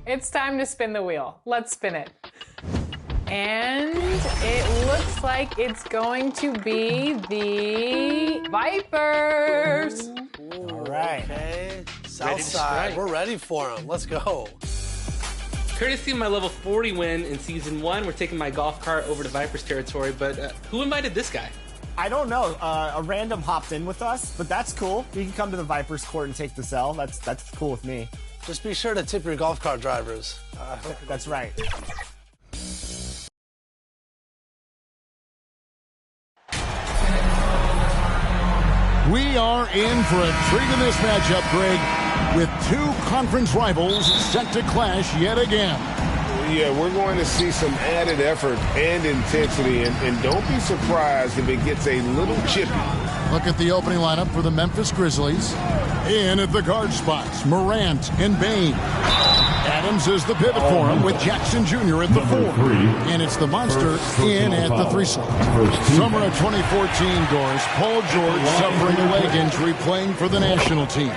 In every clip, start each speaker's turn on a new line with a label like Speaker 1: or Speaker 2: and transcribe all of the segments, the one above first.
Speaker 1: It's time to spin the wheel. Let's spin it. And it looks like it's going to be the Vipers.
Speaker 2: All right.
Speaker 3: Okay. Southside, we're ready for them. Let's go.
Speaker 4: Courtesy of my level 40 win in Season 1, we're taking my golf cart over to Vipers territory, but who invited this guy?
Speaker 2: I don't know. A random hopped in with us, but that's cool. You can come to the Vipers court and take the L. That's cool with me.
Speaker 3: Just be sure to tip your golf cart drivers.
Speaker 2: That's right.
Speaker 5: We are in for a treat in this matchup, Greg, with two conference rivals set to clash yet again.
Speaker 6: Yeah, we're going to see some added effort and intensity, and don't be surprised if it gets a little chippy.
Speaker 5: Look at the opening lineup for the Memphis Grizzlies. In at the guard spots, Morant and Bain. Adams is the pivot for him with Jackson Jr. at the 4. And it's the Monster in at the 3 slot. Summer of 2014, Doris. Paul George suffering a leg injury playing for the national team.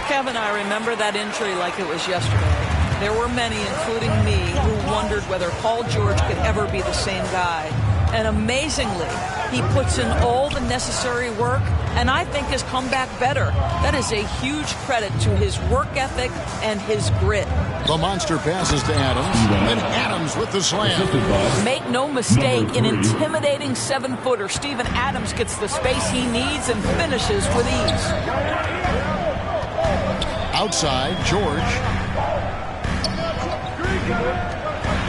Speaker 7: Kevin, I remember that injury like it was yesterday. There were many, including me, who wondered whether Paul George could ever be the same guy. And amazingly, he puts in all the necessary work, and I think has come back better. That is a huge credit to his work ethic and his grit.
Speaker 5: The Monster passes to Adams, and Adams with the slam.
Speaker 7: Make no mistake, an intimidating 7-footer, Steven Adams gets the space he needs and finishes with ease. Outside, George.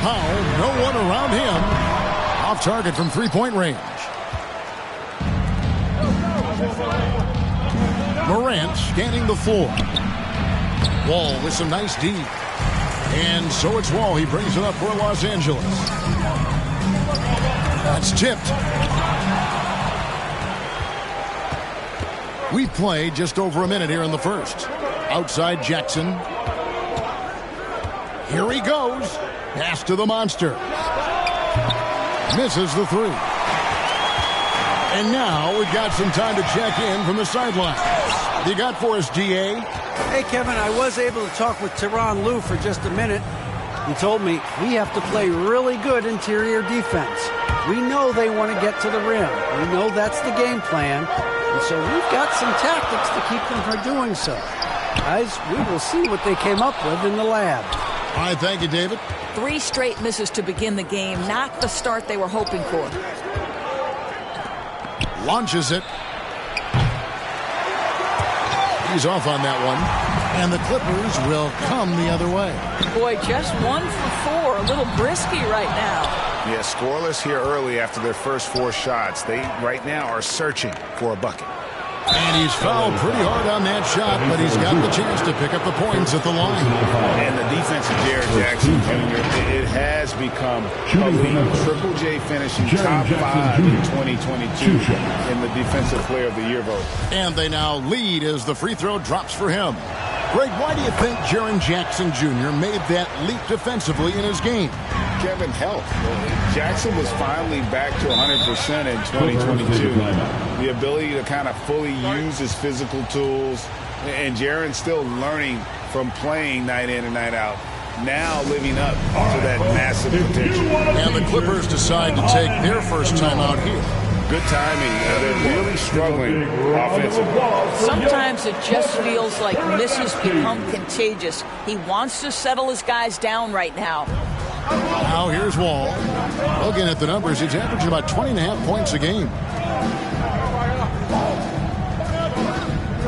Speaker 5: Powell, no one around him. Off target from three-point range. Morant scanning the floor. Wall with some nice D. And so it's Wall. He brings it up for Los Angeles. That's tipped. We played just over a minute here in the first. Outside Jackson. Here he goes. Pass to the Monster. Misses the 3. And now we've got some time to check in from the sideline. You got for us, DA?
Speaker 8: Hey, Kevin, I was able to talk with Tyronn Lue for just a minute. He told me we have to play really good interior defense. We know they want to get to the rim. We know that's the game plan. And so we've got some tactics to keep them from doing so. Guys, we will see what they came up with in the lab.
Speaker 5: All right, thank you, David.
Speaker 7: 3 straight misses to begin the game, not the start they were hoping for.
Speaker 5: Launches it. He's off on that one. And the Clippers will come the other way.
Speaker 7: Boy, just 1 for 4. A little brisky right now.
Speaker 6: Yeah, scoreless here early after their first 4 shots. They, right now, are searching for a bucket.
Speaker 5: And he's fouled pretty hard on that shot, but he's got the chance to pick up the points at the line.
Speaker 6: And the defense of Jared Jackson Jr., it has become a league. Triple J finishing top 5 in 2022 in the Defensive Player of the Year vote.
Speaker 5: And they now lead as the free throw drops for him. Greg, why do you think Jaren Jackson Jr. made that leap defensively in his game?
Speaker 6: Kevin, health. Jackson was finally back to 100% in 2022. The ability to kind of fully use his physical tools, and Jaren's still learning from playing night in and night out. Now living up to that massive potential.
Speaker 5: And the Clippers decide to take their first time out here.
Speaker 6: Good timing. They're really struggling offensively.
Speaker 7: Sometimes it just feels like misses become contagious. He wants to settle his guys down right now.
Speaker 5: Now here's Wall. Looking at the numbers, he's averaging about 20.5 points a game.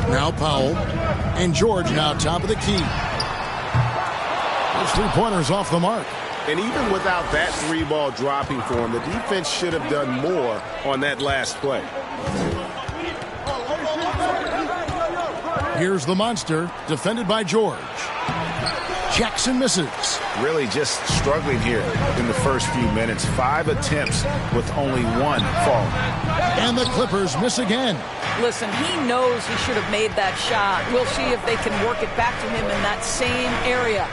Speaker 5: Now Powell. And George now top of the key. Those 3-pointers off the mark.
Speaker 6: And even without that 3-ball dropping for him, the defense should have done more on that last play.
Speaker 5: Here's the Monster, defended by George. Jackson misses.
Speaker 6: Really just struggling here in the first few minutes. 5 attempts with only 1 fall.
Speaker 5: And the Clippers miss again.
Speaker 7: Listen, he knows he should have made that shot. We'll see if they can work it back to him in that same area.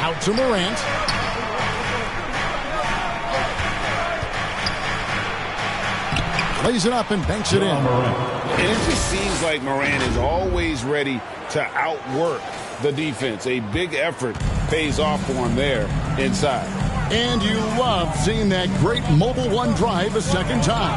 Speaker 5: Out to Morant. lays it up and banks it in.
Speaker 6: And it just seems like Morant is always ready to outwork the defense. A big effort pays off for him there inside.
Speaker 5: And you love seeing that great mobile one drive a second time.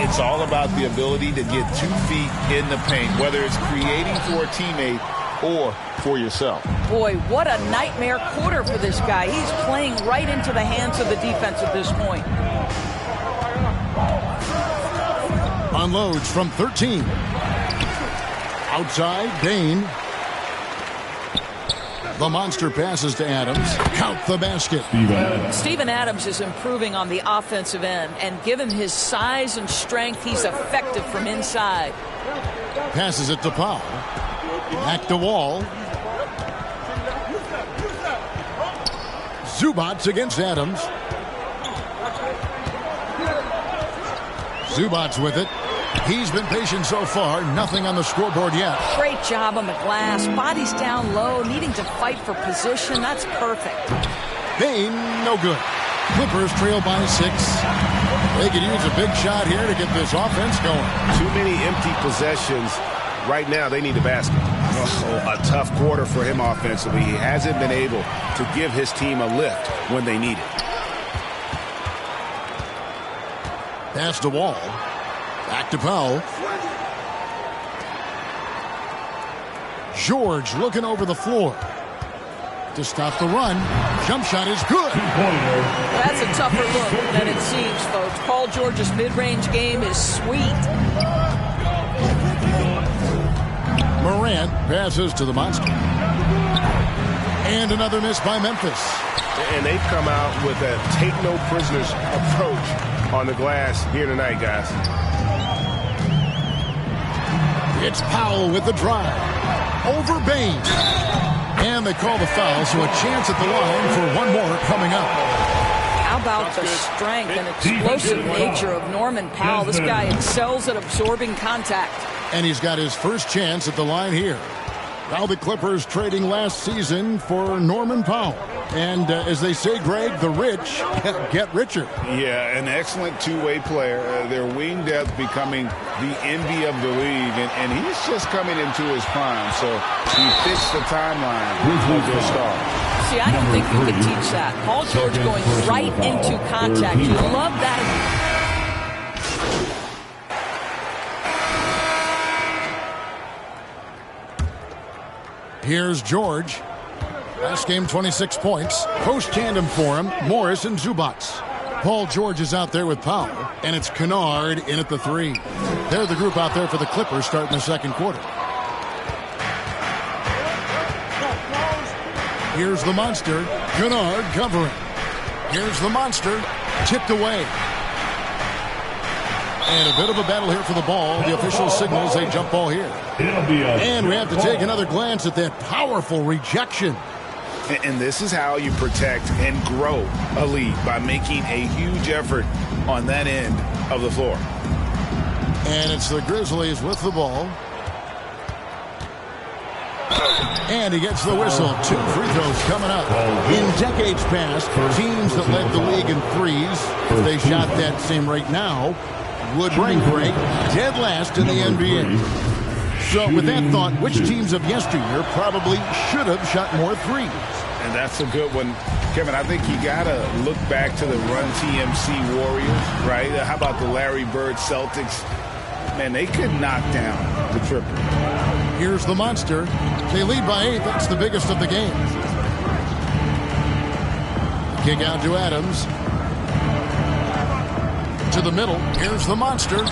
Speaker 6: It's all about the ability to get 2 feet in the paint, whether it's creating for a teammate or for yourself.
Speaker 7: Boy, what a nightmare quarter for this guy. He's playing right into the hands of the defense at this point.
Speaker 5: Unloads from 13. Outside, Dane. The monster passes to Adams. Count the basket.
Speaker 7: Steven Adams is improving on the offensive end, and given his size and strength, he's effective from inside.
Speaker 5: Passes it to Powell. Back to Wall. Zubats against Adams. Zubats with it. He's been patient so far. Nothing on the scoreboard yet.
Speaker 7: Great job on the glass. Bodies down low, needing to fight for position. That's perfect.
Speaker 5: Bain, no good. Clippers trail by 6. They could use a big shot here to get this offense going.
Speaker 9: Too many empty possessions. Right now, they need a basket. A tough quarter for him offensively. He hasn't been able to give his team a lift when they need it.
Speaker 5: Pass to Wall. Back to Powell. George looking over the floor to stop the run. Jump shot is good.
Speaker 7: That's a tougher look than it seems, folks. Paul George's mid-range game is sweet.
Speaker 5: Morant passes to the monster. And another miss by Memphis.
Speaker 9: And they've come out with a take-no-prisoners approach on the glass here tonight, guys.
Speaker 5: It's Powell with the drive. Over Bain. And they call the foul, so a chance at the line for one more coming up.
Speaker 7: How about the strength and explosive nature of Norman Powell? This guy excels at absorbing contact.
Speaker 5: And he's got his first chance at the line here. Now the Clippers trading last season for Norman Powell. And as they say, Greg, the rich get richer.
Speaker 6: Yeah, an excellent two-way player. Their wing depth becoming the envy of the league. And he's just coming into his prime. So he fits the timeline of their star.
Speaker 7: See, I don't think you could teach that. Paul George going right into contact. You love that.
Speaker 5: Here's George. Last game, 26 points. Post tandem for him, Morris and Zubats. Paul George is out there with Powell, and it's Kennard in at the 3. They're the group out there for the Clippers starting the second quarter. Here's the monster, Kennard covering. Here's the monster, tipped away. And a bit of a battle here for the ball. The official signals a jump ball here. And we have to take another glance at that powerful rejection.
Speaker 6: And this is how you protect and grow a lead, by making a huge effort on that end of the floor.
Speaker 5: And it's the Grizzlies with the ball. And he gets the whistle. 2 free throws coming up. In decades past, teams that led the league in threes, if they shot that same rate now, would rank dead last in the NBA. So with that thought, which teams of yesteryear probably should have shot more threes?
Speaker 6: And that's a good one. Kevin, I think you got to look back to the Run TMC Warriors, right? How about the Larry Bird Celtics? Man, they could knock down the triple.
Speaker 5: Here's the monster. They lead by 8. That's the biggest of the game. Kick out to Adams. To the middle. Here's the monster.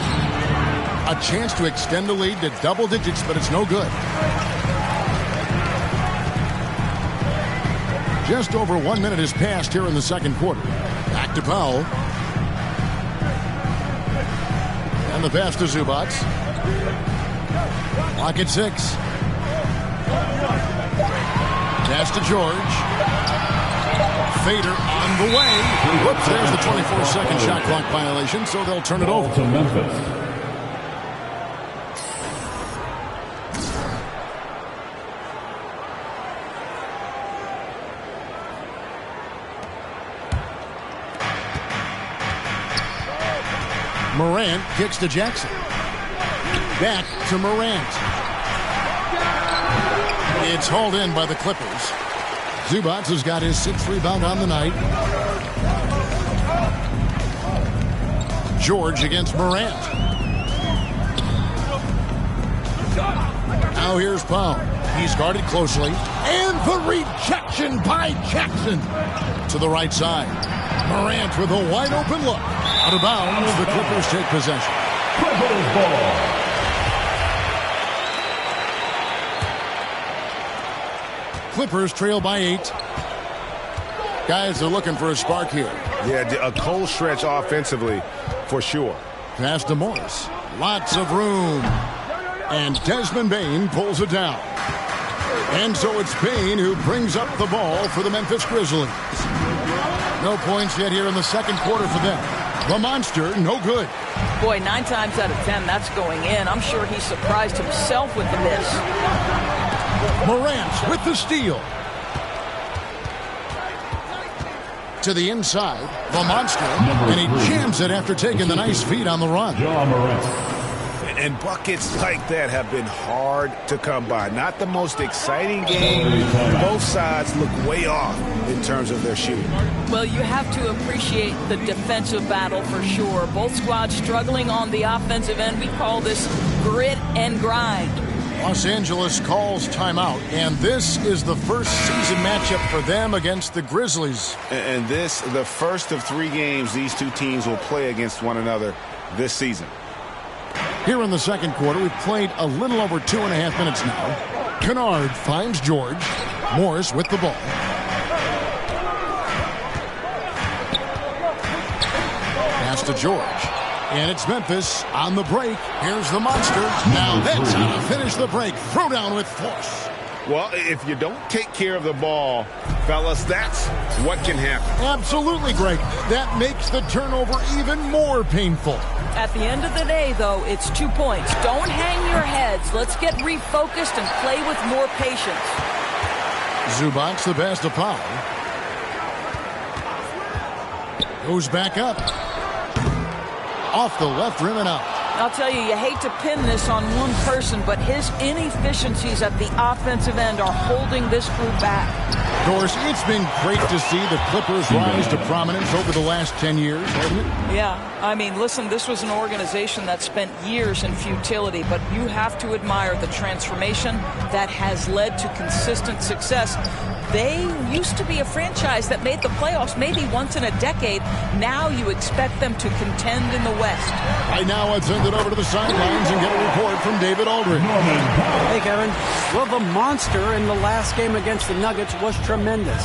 Speaker 5: A chance to extend the lead to double digits, but it's no good. Just over 1 minute has passed here in the second quarter. Back to Powell. And the pass to Zubats. Clock at 6. Pass to George. Fader on the way. Whoops, there's the 24-second shot clock violation, so they'll turn it over
Speaker 10: to Memphis.
Speaker 5: Morant kicks to Jackson. Back to Morant. It's hauled in by the Clippers. Zubac has got his 6th rebound on the night. George against Morant. Now here's Powell. He's guarded closely. And the rejection by Jackson. To the right side. Morant with a wide open look. Out of bounds, the Clippers take possession. Clippers ball. Clippers trail by 8. Guys are looking for a spark here.
Speaker 9: Yeah, a cold stretch offensively, for sure.
Speaker 5: Pass to Morris. Lots of room. And Desmond Bane pulls it down. And so it's Bane who brings up the ball for the Memphis Grizzlies. No points yet here in the second quarter for them. The monster, no good.
Speaker 7: Boy, 9 times out of 10, that's going in. I'm sure he surprised himself with the miss.
Speaker 5: Morant with the steal. To the inside, the monster, and he jams it after taking the nice feed on the run.
Speaker 9: And buckets like that have been hard to come by. Not the most exciting game. Both sides look way off in terms of their shooting.
Speaker 7: Well, you have to appreciate the defensive battle for sure. Both squads struggling on the offensive end. We call this grit and grind.
Speaker 5: Los Angeles calls timeout, and this is the first season matchup for them against the Grizzlies.
Speaker 9: And this, the first of 3 games these two teams will play against one another this season.
Speaker 5: Here in the second quarter, we've played a little over 2.5 minutes now. Kennard finds George. Morris with the ball. Pass to George. And it's Memphis on the break. Here's the monster. Now that's how to finish the break. Throw down with force.
Speaker 9: Well, if you don't take care of the ball, fellas, that's what can happen.
Speaker 5: Absolutely, Greg. That makes the turnover even more painful.
Speaker 7: At the end of the day, though, it's 2 points. Don't hang your heads. Let's get refocused and play with more patience.
Speaker 5: Zubac, the pass to Powell. Goes back up. Off the left rim and out.
Speaker 7: I'll tell you, you hate to pin this on one person, but his inefficiencies at the offensive end are holding this group back.
Speaker 5: Of course, it's been great to see the Clippers rise to prominence over the last 10 years, hasn't it?
Speaker 7: Yeah, I mean, listen, this was an organization that spent years in futility, but you have to admire the transformation that has led to consistent success. They used to be a franchise that made the playoffs maybe once in a decade. Now you expect them to contend in the West.
Speaker 5: Right now, let's send it over to the sidelines and get a report from David Aldridge.
Speaker 8: Hey, Kevin. Well, the monster in the last game against the Nuggets was tremendous.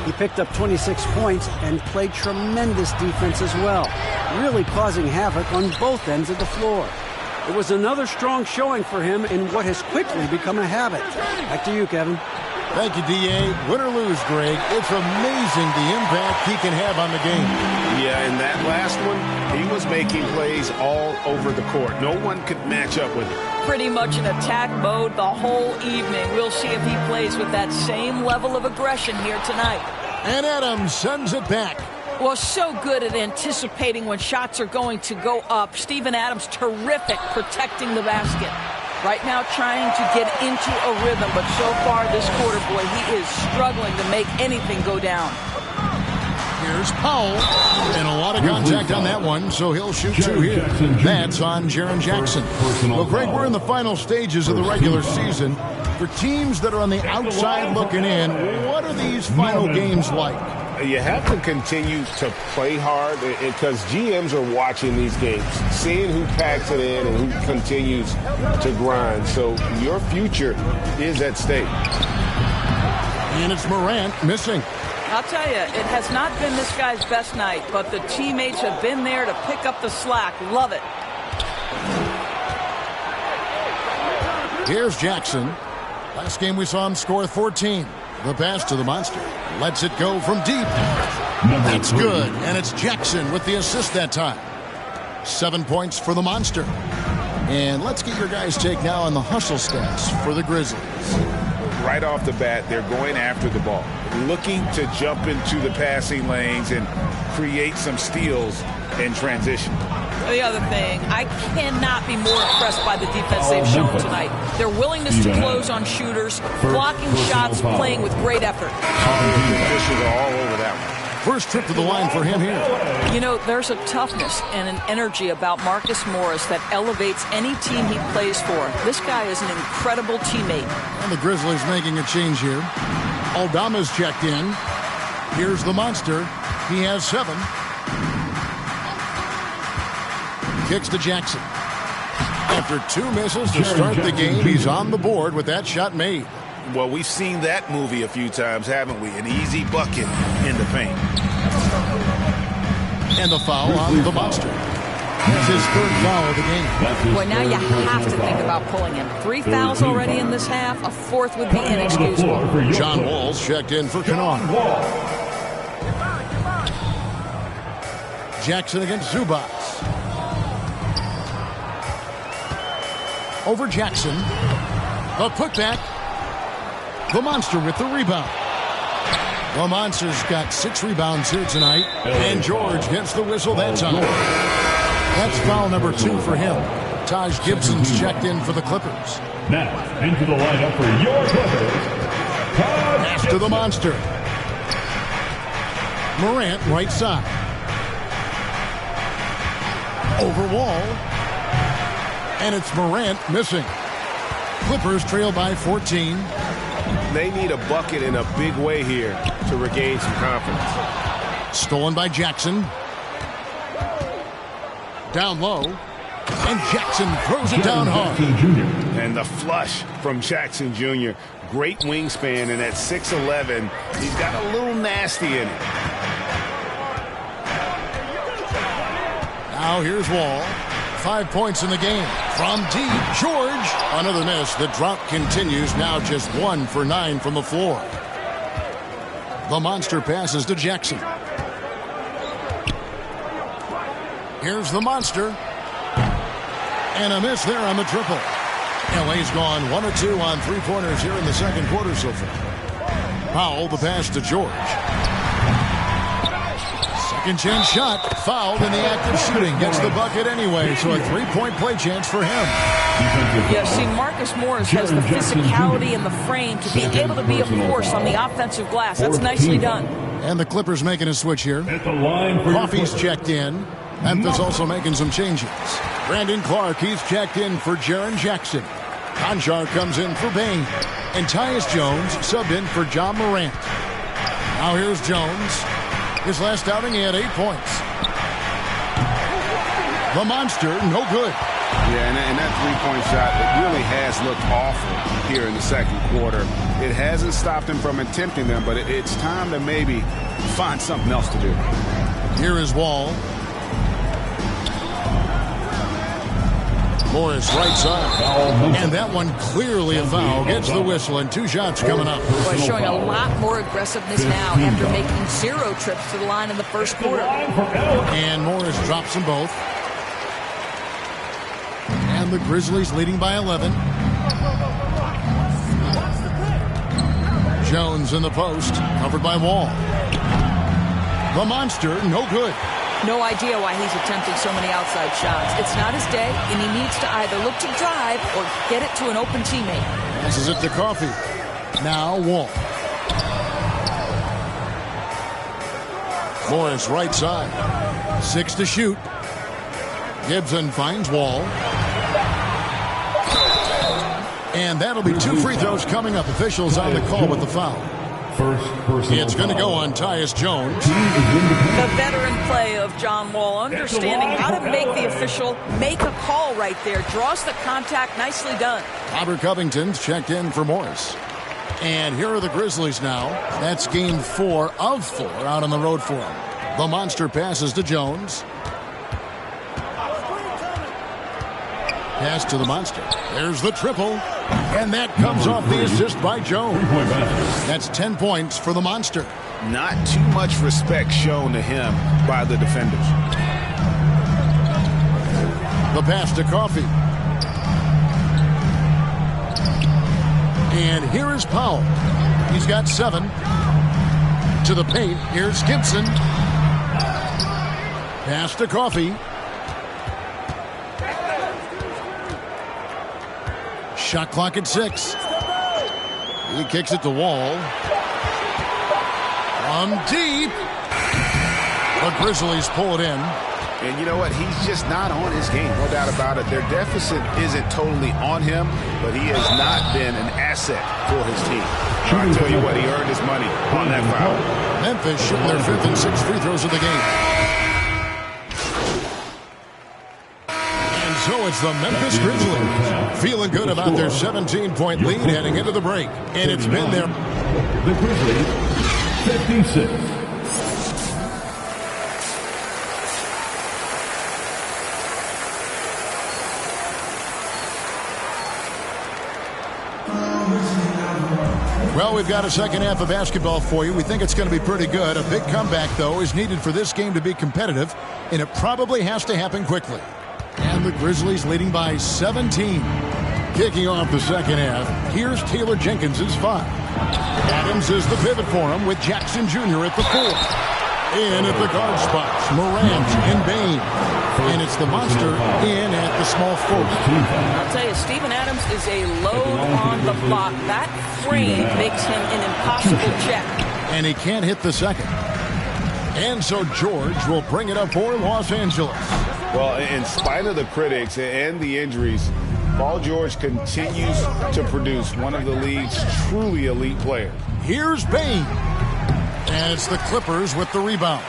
Speaker 8: He picked up 26 points and played tremendous defense as well, really causing havoc on both ends of the floor. It was another strong showing for him in what has quickly become a habit. Back to you, Kevin.
Speaker 5: Thank you, D.A. Win or lose, Greg, it's amazing the impact he can have on the game.
Speaker 9: Yeah, in that last one, he was making plays all over the court. No one could match up with him.
Speaker 7: Pretty much in attack mode the whole evening. We'll see if he plays with that same level of aggression here tonight.
Speaker 5: And Adams sends it back.
Speaker 7: Well, so good at anticipating when shots are going to go up. Steven Adams, terrific protecting the basket. Right now trying to get into a rhythm, but so far this quarter, boy, he is struggling to make anything go down.
Speaker 5: Here's Powell. And a lot of contact on that one, so he'll shoot 2 here. That's on Jaren Jackson. Well, Greg, we're in the final stages of the regular season. For teams that are on the outside looking in, what are these final games like?
Speaker 9: You have to continue to play hard because GMs are watching these games, seeing who packs it in and who continues to grind. So your future is at stake.
Speaker 5: And it's Morant missing.
Speaker 7: I'll tell you, it has not been this guy's best night, but the teammates have been there to pick up the slack. Love it.
Speaker 5: Here's Jackson. Last game we saw him score 14. The pass to the monster. Lets it go from deep. That's good. And it's Jackson with the assist that time. 7 points for the monster. And let's get your guys' take now on the hustle stats for the Grizzlies.
Speaker 9: Right off the bat, they're going after the ball, looking to jump into the passing lanes and create some steals
Speaker 6: in transition.
Speaker 7: The other thing, I cannot be more impressed by the defense they've shown tonight. Their willingness to close on shooters, blocking shots, playing with great effort.
Speaker 6: Officials are all over that one.
Speaker 5: First trip to the line for him here.
Speaker 7: You know, there's a toughness and an energy about Marcus Morris that elevates any team he plays for. This guy is an incredible teammate.
Speaker 5: And the Grizzlies making a change here. Aldama's checked in. Here's the monster. He has 7. Kicks to Jackson. After 2 misses to start the game, he's on the board with that shot made.
Speaker 6: Well, we've seen that movie a few times, haven't we? An easy bucket in the paint.
Speaker 5: And the foul on the monster. That's his 3rd foul of the game.
Speaker 7: Well, now you have to think about pulling him. 3 fouls already in this half. A 4th would be inexcusable.
Speaker 5: John Wall's checked in for Kennard. Jackson against Zubas. Over Jackson. A putback. The monster with the rebound. The monster's got 6 rebounds here tonight. And George gets the whistle that time. That's foul number 2 for him. Taj Gibson's checked in for the Clippers.
Speaker 10: Now, into the lineup for your Clippers.
Speaker 5: Pass to the monster. Morant, right side. Over Wall. And it's Morant missing. Clippers trail by 14.
Speaker 9: They need a bucket in a big way here to regain some confidence.
Speaker 5: Stolen by Jackson. Down low. And Jackson throws it down hard.
Speaker 6: And the flush from Jackson Jr. Great wingspan, and at 6'11", he's got a little nasty in it.
Speaker 5: Now here's Wall. 5 points in the game. From deep, George. Another miss. The drought continues. Now just 1 for 9 from the floor. The monster passes to Jackson. Here's the monster. And a miss there on the triple. LA's gone 1 of 2 on 3-pointers here in the second quarter so far. Powell, the pass to George. Second chance shot. Fouled in the act of shooting. Gets the bucket anyway, so a 3-point play chance for him.
Speaker 7: Yeah, see, Marcus Morris has the physicality and the frame to be able to be a force on the offensive glass. That's nicely done.
Speaker 5: And the Clippers making a switch here. Coffey's checked in. Memphis also making some changes. Brandon Clark, he's checked in for Jaren Jackson. Conjar comes in for Bain. And Tyus Jones subbed in for John Morant. Now here's Jones. His last outing, he had 8 points. The monster, no good.
Speaker 6: Yeah, and that 3-point shot, it really has looked awful here in the second quarter. It hasn't stopped him from attempting them, but it's time to maybe find something else to do.
Speaker 5: Here is Wall. Morris right side. And that one clearly a foul. Gets the whistle and 2 shots coming up.
Speaker 7: Boy, showing a lot more aggressiveness now after making 0 trips to the line in the first quarter.
Speaker 5: And Morris drops them both. And the Grizzlies leading by 11. Jones in the post. Covered by Wall. The monster, no good.
Speaker 7: No idea why he's attempting so many outside shots. It's not his day, and he needs to either look to drive or get it to an open teammate.
Speaker 5: Passes it to Coffey. Now Wall. Morris right side. 6 to shoot. Gibson finds Wall. And that'll be 2 free throws coming up. Officials on the call with the foul. It's going to go on Tyus Jones.
Speaker 7: The veteran play of John Wall, understanding how to make the official make a call right there. Draws the contact, nicely done.
Speaker 5: Robert Covington's checked in for Morris. And here are the Grizzlies now. That's game 4 of 4 out on the road for them. The monster passes to Jones. Pass to the monster. There's the triple. And that comes off the assist by Jones. That's 10 points for the monster.
Speaker 6: Not too much respect shown to him by the defenders.
Speaker 5: The pass to Coffey. And here is Powell. He's got 7. To the paint. Here's Gibson. Pass to Coffee. Shot clock at 6. He kicks it to Wall. From deep. The Grizzlies pull it in.
Speaker 6: And you know what? He's just not on his game. No doubt about it. Their deficit isn't totally on him, but he has not been an asset for his team. I tell you what, he earned his money on that foul.
Speaker 5: Memphis shooting their 5th and 6th free throws of the game. And so it's the Memphis Grizzlies feeling good about their 17-point lead heading into the break. And it's been their...
Speaker 10: The Grizzlies, 56.
Speaker 5: Well, we've got a second half of basketball for you. We think it's going to be pretty good. A big comeback, though, is needed for this game to be competitive, and it probably has to happen quickly. And the Grizzlies leading by 17. Kicking off the second half, here's Taylor Jenkins' 5. Adams is the pivot for him with Jackson Jr. at the 4. In at the guard spots, Morant and Bain. And it's the Monster in at the small forward.
Speaker 7: I'll tell you, Steven Adams is a load on the block. That frame makes him an impossible check.
Speaker 5: And he can't hit the second. And so George will bring it up for Los Angeles.
Speaker 6: Well, in spite of the critics and the injuries, Paul George continues to produce one of the league's truly elite players.
Speaker 5: Here's Bain. And it's the Clippers with the rebound.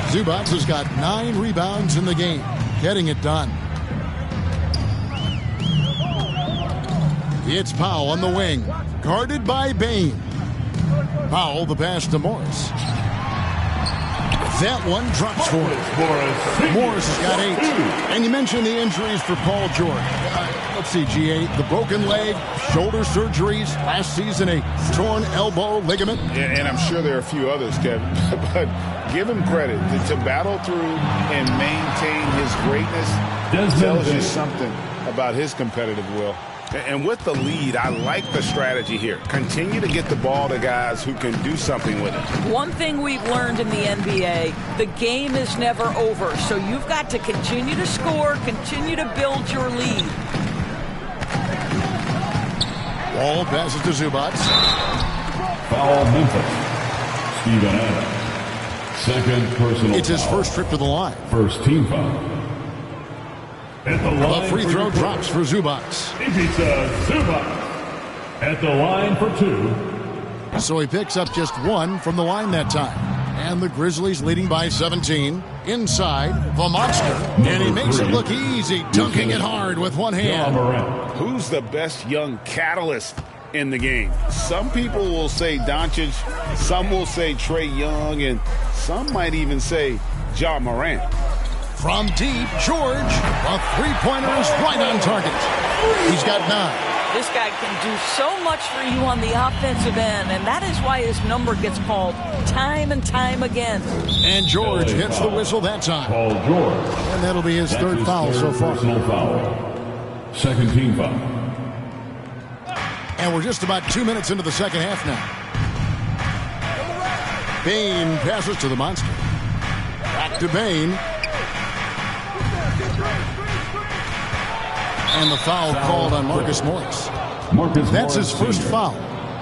Speaker 5: Zubac has got 9 rebounds in the game, getting it done. It's Powell on the wing, guarded by Bain. Powell, the pass to Morris. That one drops for him. Morris has got 8. And you mentioned the injuries for Paul George. Let's see, G8, the broken leg, shoulder surgeries, last season a torn elbow ligament.
Speaker 6: And I'm sure there are a few others, Kevin, but give him credit to battle through and maintain his greatness. Tells you something about his competitive will. And with the lead, I like the strategy here. Continue to get the ball to guys who can do something with it.
Speaker 7: One thing we've learned in the NBA, the game is never over. So you've got to continue to score, continue to build your lead.
Speaker 5: Wall passes to Zubac.
Speaker 10: Foul Memphis. Steven Adams. Second personal
Speaker 5: It's his
Speaker 10: foul.
Speaker 5: first trip to the line.
Speaker 10: First team foul. At the line
Speaker 5: The free throw drops for Zubac.
Speaker 10: Ivica Zubac at the line for 2.
Speaker 5: So he picks up just 1 from the line that time. And the Grizzlies leading by 17. Inside, the Monster. And he makes it look easy, dunking it hard with one hand.
Speaker 6: Who's the best young catalyst in the game? Some people will say Doncic, some will say Trae Young, and some might even say Ja Morant.
Speaker 5: From deep, George. A three-pointer is right on target. He's got 9.
Speaker 7: This guy can do so much for you on the offensive end, and that is why his number gets called time and time again.
Speaker 5: And George hits the whistle that time.
Speaker 10: Paul George.
Speaker 5: And that'll be his third foul so far.
Speaker 10: Personal foul. Second team foul.
Speaker 5: And we're just about 2 minutes into the second half now. Bain passes to the Monster. Back to Bain. And the foul called on Marcus Morris. That's his first foul.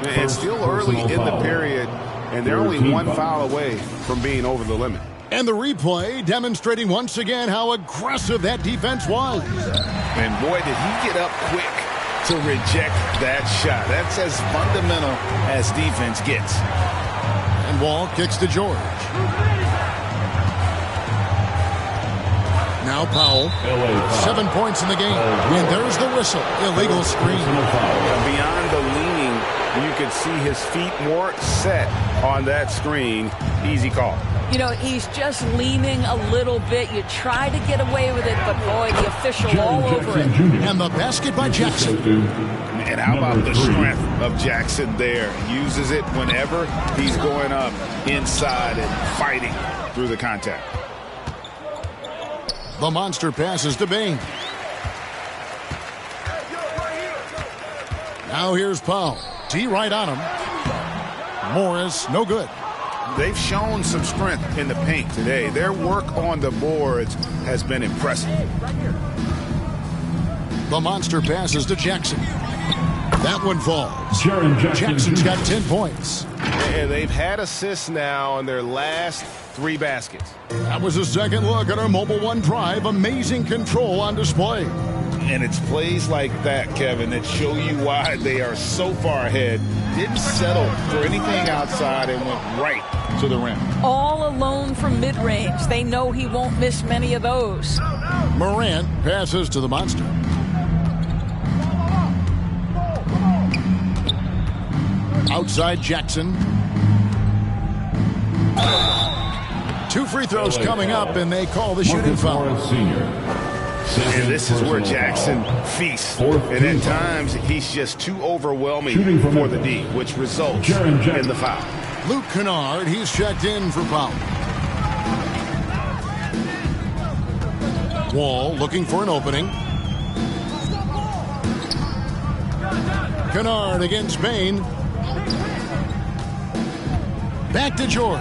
Speaker 6: It's still early in the period, and they're only 1 foul away from being over the limit.
Speaker 5: And the replay demonstrating once again how aggressive that defense was.
Speaker 6: And boy, did he get up quick to reject that shot. That's as fundamental as defense gets.
Speaker 5: And Wall kicks to George. Now Powell, 7 points in the game, and there's the whistle, illegal screen.
Speaker 6: Beyond the leaning, you could see his feet more set on that screen. Easy call.
Speaker 7: You know, he's just leaning a little bit. You try to get away with it, but boy, the official all over it.
Speaker 5: And the basket by Jackson.
Speaker 6: And how about the strength of Jackson there? Uses it whenever he's going up inside and fighting through the contact.
Speaker 5: The Monster passes to Bain. Now here's Powell. T right on him. Morris, no good.
Speaker 6: they've shown some strength in the paint today. Their work on the boards has been impressive.
Speaker 5: The monster passes to Jackson. That one falls. Jackson's got 10 points.
Speaker 9: And they've had assists now on their last 3 baskets.
Speaker 5: That was a second look at our Mobile One drive. Amazing control on display.
Speaker 6: And it's plays like that, Kevin, that show you why they are so far ahead. Didn't settle for anything outside and went right to the rim.
Speaker 7: All alone from mid-range. They know he won't miss many of those.
Speaker 5: Morant passes to the monster. Outside Jackson. 2 free throws coming up, and they call the shooting foul.
Speaker 6: And this is where Jackson feasts. And at times, he's just too overwhelming for the D, which results in the foul.
Speaker 5: Luke Kennard, he's checked in for foul. Wall looking for an opening. Kennard against Bain. Back to George.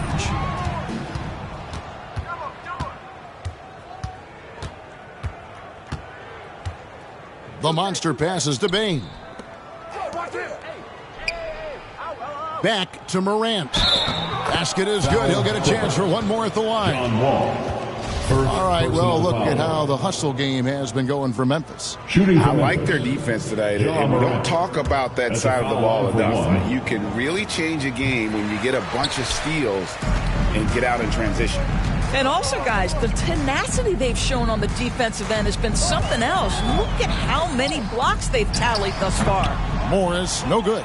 Speaker 5: The monster passes to Bain. Back to Morant. Basket is good. He'll get a chance for one more at the line. All right, well, look at how the hustle game has been going for Memphis.
Speaker 6: I like their defense tonight, and we don't talk about that side of the ball enough. You can really change a game when you get a bunch of steals and get out in transition.
Speaker 7: And also, guys, the tenacity they've shown on the defensive end has been something else. Look at how many blocks they've tallied thus far.
Speaker 5: Morris, no good.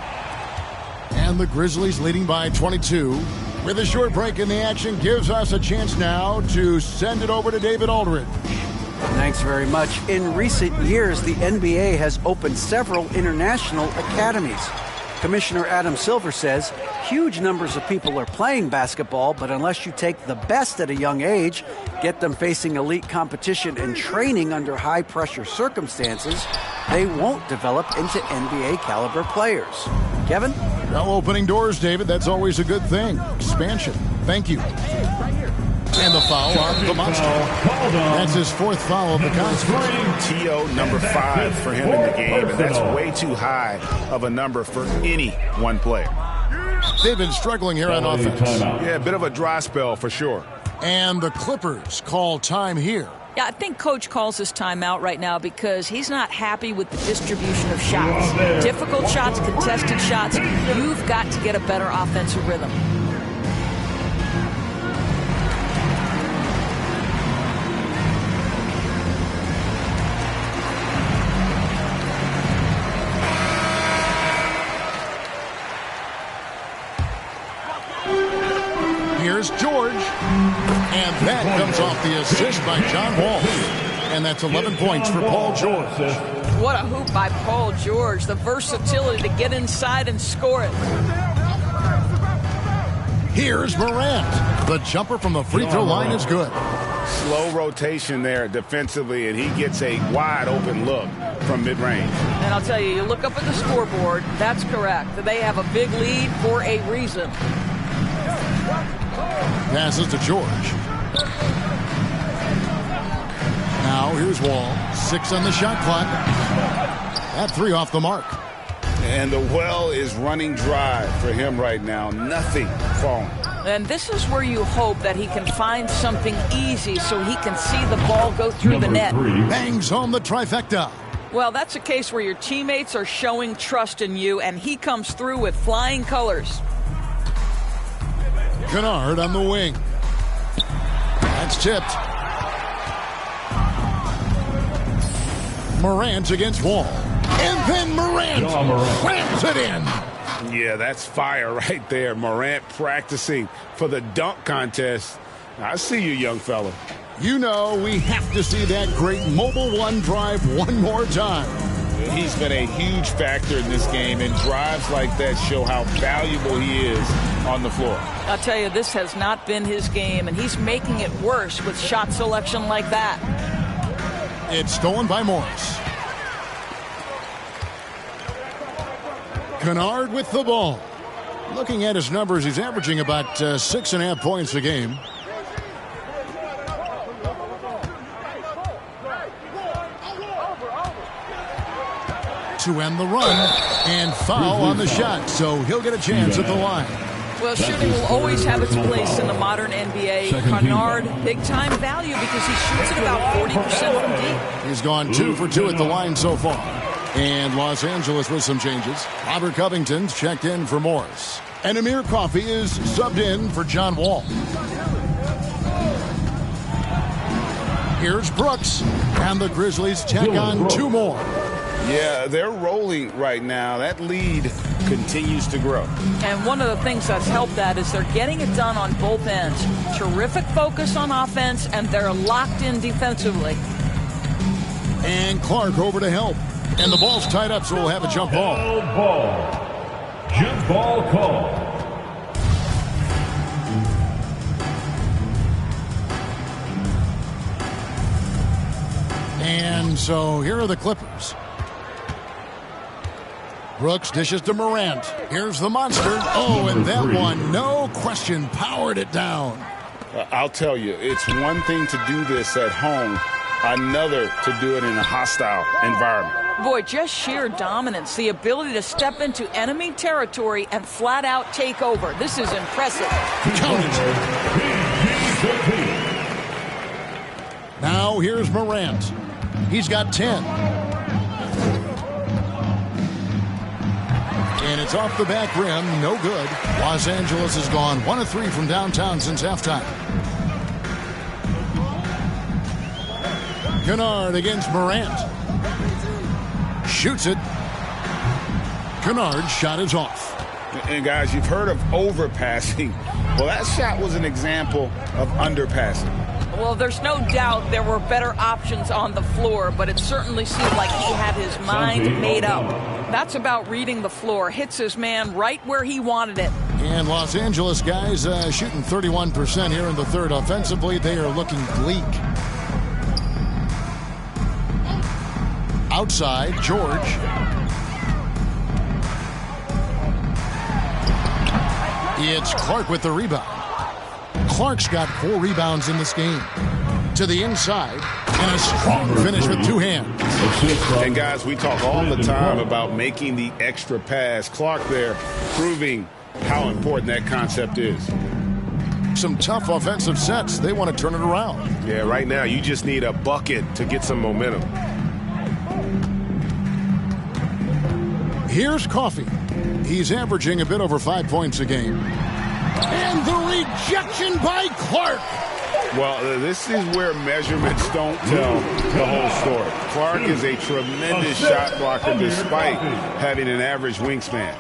Speaker 5: And the Grizzlies leading by 22. With a short break in the action, gives us a chance now to send it over to David Aldridge.
Speaker 8: Thanks very much. In recent years, the NBA has opened several international academies. Commissioner Adam Silver says huge numbers of people are playing basketball, but unless you take the best at a young age, get them facing elite competition and training under high-pressure circumstances, they won't develop into NBA-caliber players. Kevin?
Speaker 5: Well, opening doors, David, that's always a good thing. Expansion. Thank you. And the foul on the monster. That's his 4th foul of the contest.
Speaker 6: T.O. number 5 for him in the game, and that's way too high of a number for any one player.
Speaker 5: They've been struggling here on offense.
Speaker 6: Yeah, a bit of a dry spell for sure.
Speaker 5: And the Clippers call time here.
Speaker 7: Yeah, I think Coach calls this timeout right now because he's not happy with the distribution of shots. Difficult shots, contested shots. You've got to get a better offensive rhythm.
Speaker 5: Here's George. And that comes off the assist by John Wall. And that's 11 points for Paul George.
Speaker 7: What a hoop by Paul George. The versatility to get inside and score it.
Speaker 5: Here's Morant. The jumper from the free throw line is good.
Speaker 6: Slow rotation there defensively, and he gets a wide open look from mid-range.
Speaker 7: And I'll tell you, you look up at the scoreboard, that's correct. They have a big lead for a reason.
Speaker 5: Passes to George. Now here's Wall. 6 on the shot clock. That 3 off the mark.
Speaker 6: And the well is running dry for him right now. Nothing falling.
Speaker 7: And this is where you hope that he can find something easy so he can see the ball go through the net.
Speaker 5: Bangs home the trifecta.
Speaker 7: Well, that's a case where your teammates are showing trust in you, and he comes through with flying colors.
Speaker 5: Kennard on the wing. That's tipped. Morant against Wall. And then Morant slams it in.
Speaker 6: Yeah, that's fire right there. Morant practicing for the dunk contest. I see you, young fella.
Speaker 5: You know we have to see that great Mobile One drive one more time.
Speaker 6: He's been a huge factor in this game, and drives like that show how valuable he is on the floor.
Speaker 7: I'll tell you, this has not been his game, and he's making it worse with shot selection like that.
Speaker 5: It's stolen by Morris. Kennard with the ball. Looking at his numbers, he's averaging about 6.5 points a game. To end the run, and foul on the shot, so he'll get a chance at the line.
Speaker 7: Well, shooting will always have its place in the modern NBA. Kennard, big-time value because he shoots at about 40% from deep.
Speaker 5: He's gone 2 for 2 at the line so far. And Los Angeles with some changes. Robert Covington's checked in for Morris. And Amir Coffey is subbed in for John Wall. Here's Brooks. And the Grizzlies check on 2 more.
Speaker 6: Yeah, they're rolling right now. That lead continues to grow.
Speaker 7: And one of the things that's helped that is they're getting it done on both ends. Terrific focus on offense, and they're locked in defensively.
Speaker 5: And Clark over to help. And the ball's tied up, so we'll have a jump ball.
Speaker 10: Jump ball call.
Speaker 5: And so here are the Clippers. Brooks dishes to Morant. Here's the monster. Oh, and that one, no question, powered it down.
Speaker 6: I'll tell you, it's one thing to do this at home, another to do it in a hostile environment.
Speaker 7: Boy, just sheer dominance, the ability to step into enemy territory and flat out take over. This is impressive.
Speaker 5: Count it. Now here's Morant. He's got 10. And it's off the back rim, no good. Los Angeles has gone 1 of 3 from downtown since halftime. Kennard against Morant. Shoots it. Kennard's shot is off.
Speaker 6: And guys, you've heard of overpassing. Well, that shot was an example of underpassing.
Speaker 7: Well, there's no doubt there were better options on the floor, but it certainly seemed like he had his mind made up. That's about reading the floor. Hits his man right where he wanted it.
Speaker 5: And Los Angeles guys shooting 31% here in the third. Offensively, they are looking bleak. Outside, George. It's Clark with the rebound. Clark's got 4 rebounds in this game. To the inside, and a strong finish with 2 hands.
Speaker 6: And guys, we talk all the time about making the extra pass. Clark there proving how important that concept is.
Speaker 5: Some tough offensive sets. They want to turn it around.
Speaker 9: Yeah, right now you just need a bucket to get some momentum.
Speaker 5: Here's Coffey. He's averaging a bit over 5 points a game. And the rejection by Clark.
Speaker 6: Well, this is where measurements don't tell the whole story. Clark is a tremendous shot blocker despite having an average wingspan.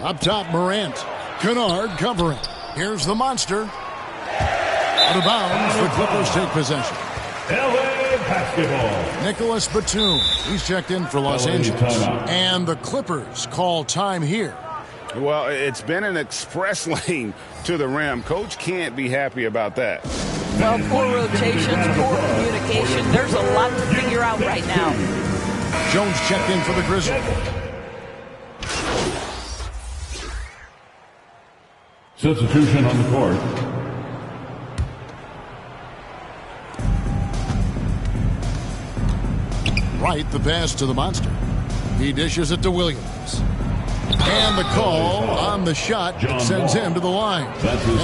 Speaker 5: Up top, Morant. Kennard covering. Here's the monster. Out of bounds, the Clippers take possession.
Speaker 10: LA basketball.
Speaker 5: Nicholas Batum. He's checked in for Los Angeles. And the Clippers call time here.
Speaker 6: Well, it's been an express lane to the rim. Coach can't be happy about that.
Speaker 7: Well, poor rotations, poor communication. There's a lot to figure out right now.
Speaker 5: Jones checked in for the Grizzlies.
Speaker 10: Substitution on the court.
Speaker 5: Right, the pass to the monster. He dishes it to Williams. And the call on the shot sends him to the line.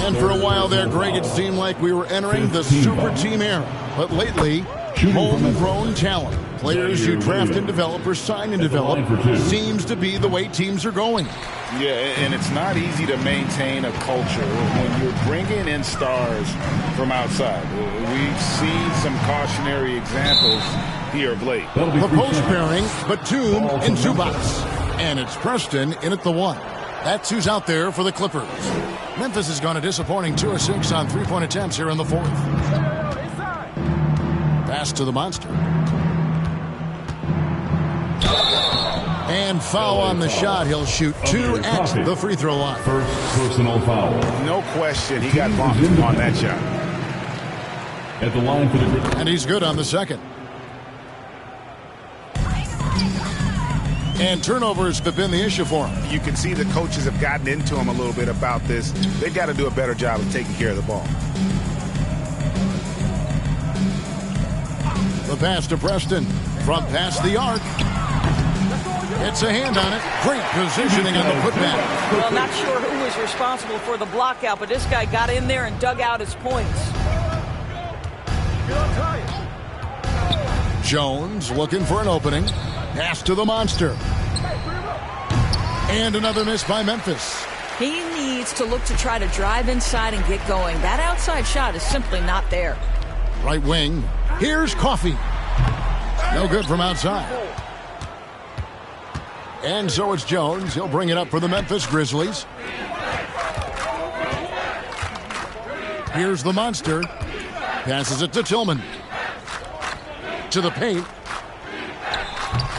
Speaker 5: And for a while there, Greg, it seemed like we were entering the super team era. But lately, homegrown talent, players you draft and develop or sign and develop, seems to be the way teams are going.
Speaker 6: Yeah, and it's not easy to maintain a culture when you're bringing in stars from outside. We've seen some cautionary examples here of late.
Speaker 5: The post pairing, Batum and Zubats. And it's Preston in at the 1. That's who's out there for the Clippers. Memphis has gone a disappointing 2 of 6 on 3-point attempts here in the 4th. Pass to the monster. And foul on the shot. He'll shoot 2 at the free throw line.
Speaker 10: First personal foul.
Speaker 6: No question, he got bumped on that shot.
Speaker 10: At the line for the...
Speaker 5: And he's good on the second. And turnovers have been the issue for him.
Speaker 6: You can see the coaches have gotten into him a little bit about this. They've got to do a better job of taking care of the ball.
Speaker 5: The pass to Preston from past the arc. It's a hand on it. Great positioning on the putback.
Speaker 7: Well, not sure who was responsible for the block out, but this guy got in there and dug out his points.
Speaker 5: Jones looking for an opening. Pass to the monster. And another miss by Memphis.
Speaker 7: He needs to look to try to drive inside and get going. That outside shot is simply not there.
Speaker 5: Right wing. Here's Coffee. No good from outside. And so it's Jones. He'll bring it up for the Memphis Grizzlies. Here's the monster. Passes it to Tillman. To the paint.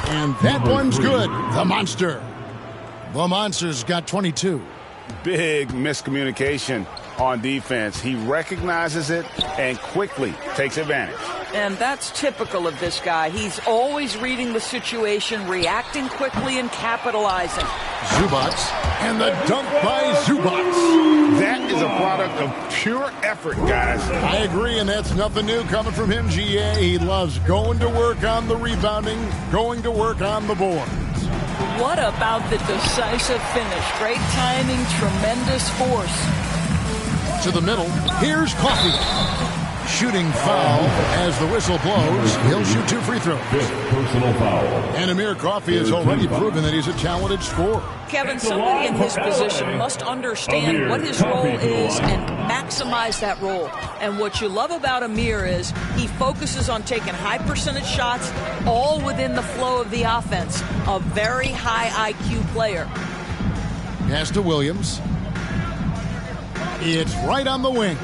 Speaker 5: And that one's good. The monster. The monster's got 22.
Speaker 6: Big miscommunication on defense. He recognizes it and quickly takes advantage.
Speaker 7: And that's typical of this guy. He's always reading the situation, reacting quickly, and capitalizing.
Speaker 5: Zubac. And the dunk by Zubac.
Speaker 6: That is a product of pure effort, guys.
Speaker 5: I agree, and that's nothing new coming from him, GA. He loves going to work on the rebounding, going to work on the board.
Speaker 7: What about the decisive finish? Great timing, tremendous force.
Speaker 5: To the middle. Here's Coffee. Shooting foul as the whistle blows. He'll shoot 2 free throws.
Speaker 10: Personal foul.
Speaker 5: And Amir Coffee has already proven that he's a talented scorer.
Speaker 7: Kevin, somebody in his position must understand what his role is and maximize that role. And what you love about Amir is he focuses on taking high percentage shots, all within the flow of the offense. A very high IQ player.
Speaker 5: Pass to Williams. It's right on the wing.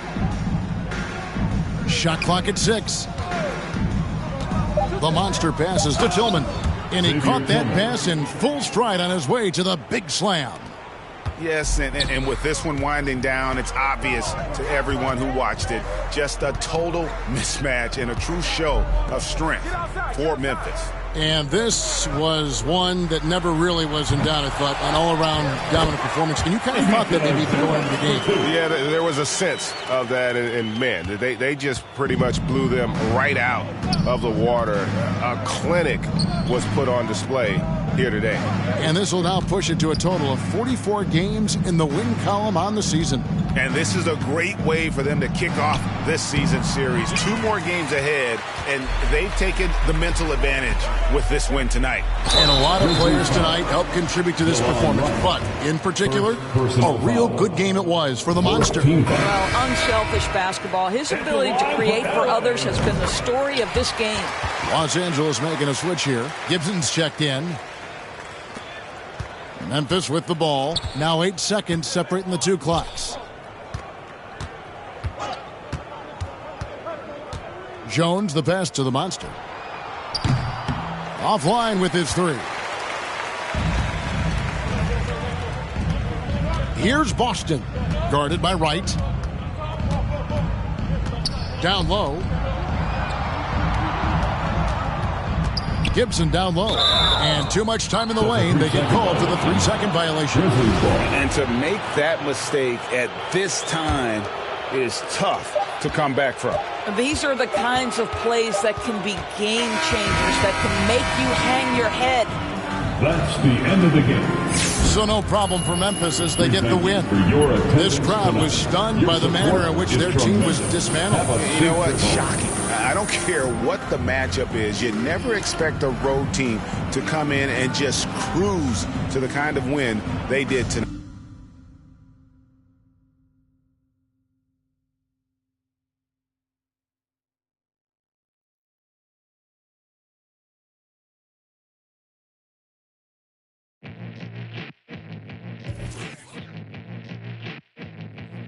Speaker 5: Shot clock at 6. The monster passes to Tillman. And he caught that pass in full stride on his way to the big slam.
Speaker 6: Yes, and with this one winding down, it's obvious to everyone who watched it. Just a total mismatch and a true show of strength for Memphis.
Speaker 5: And this was one that never really was in doubt, I thought, an all-around dominant performance. And you kind of thought that maybe going into the game.
Speaker 6: Yeah, there was a sense of that, and man, they just pretty much blew them right out of the water. A clinic was put on display here today.
Speaker 5: And this will now push it to a total of 44 games in the win column on the season.
Speaker 6: And this is a great way for them to kick off this season series. 2 more games ahead, and they've taken the mental advantage with this win tonight.
Speaker 5: And a lot of players tonight helped contribute to this performance, but in particular, a real good game it was for the monster.
Speaker 7: Well, unselfish basketball. His ability to create for others has been the story of this game.
Speaker 5: Los Angeles making a switch here. Gibson's checked in. Memphis with the ball. Now 8 seconds separating the 2 clocks. Jones, the pass to the monster. Offline with his 3. Here's Boston. Guarded by Wright. Down low. Gibson down low. And too much time in the lane. They get called for the 3-second violation.
Speaker 6: And to make that mistake at this time is tough to come back from.
Speaker 7: These are the kinds of plays that can be game changers, that can make you hang your head.
Speaker 10: That's the end of the game.
Speaker 5: So no problem for Memphis as they get the win. This crowd was stunned by the manner in which their team was dismantled.
Speaker 6: You know what? Shocking. I don't care what the matchup is. You never expect a road team to come in and just cruise to the kind of win they did tonight.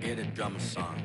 Speaker 11: Hear the drummer song.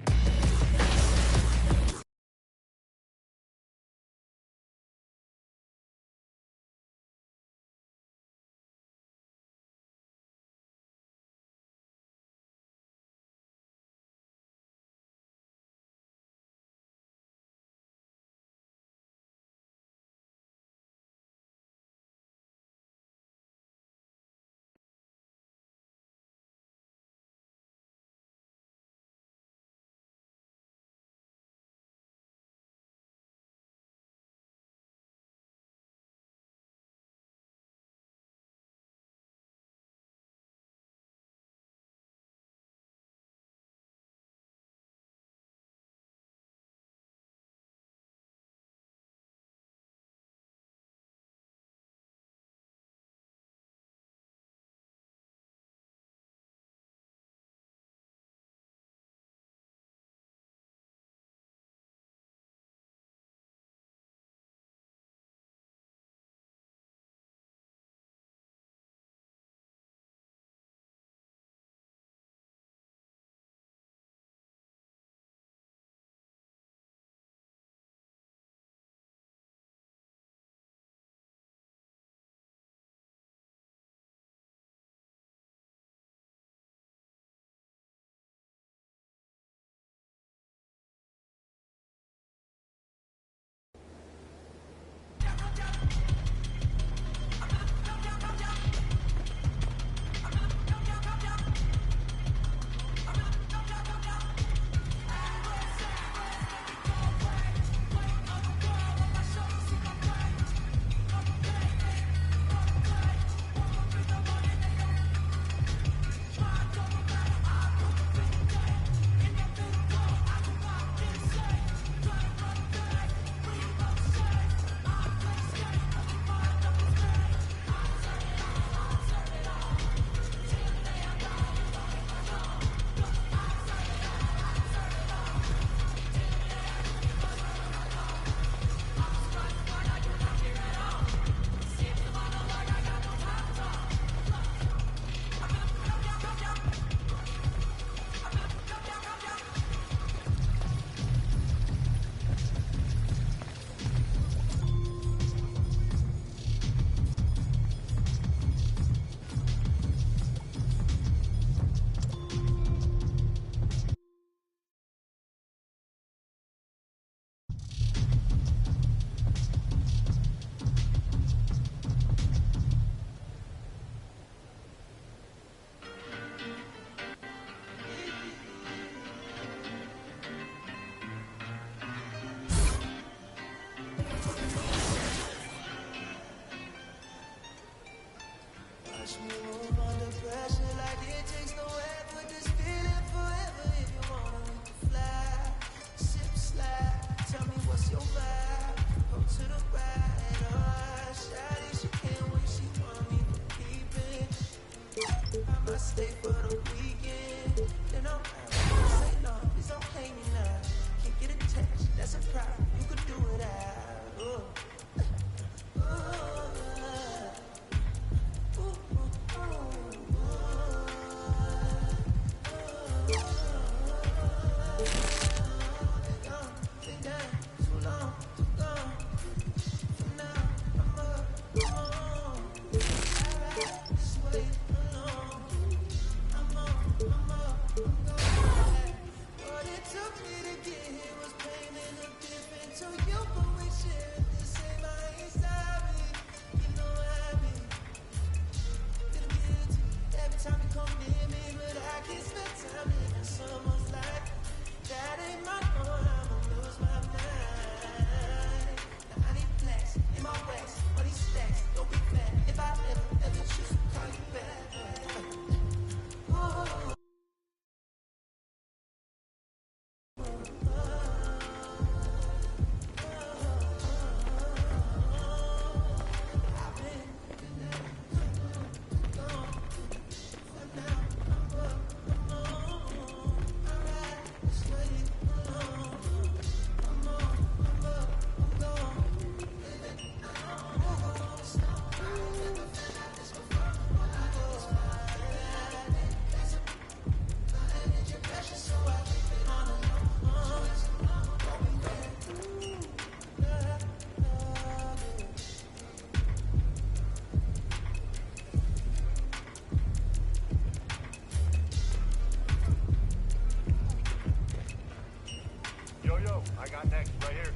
Speaker 10: Yo, I got next, right here.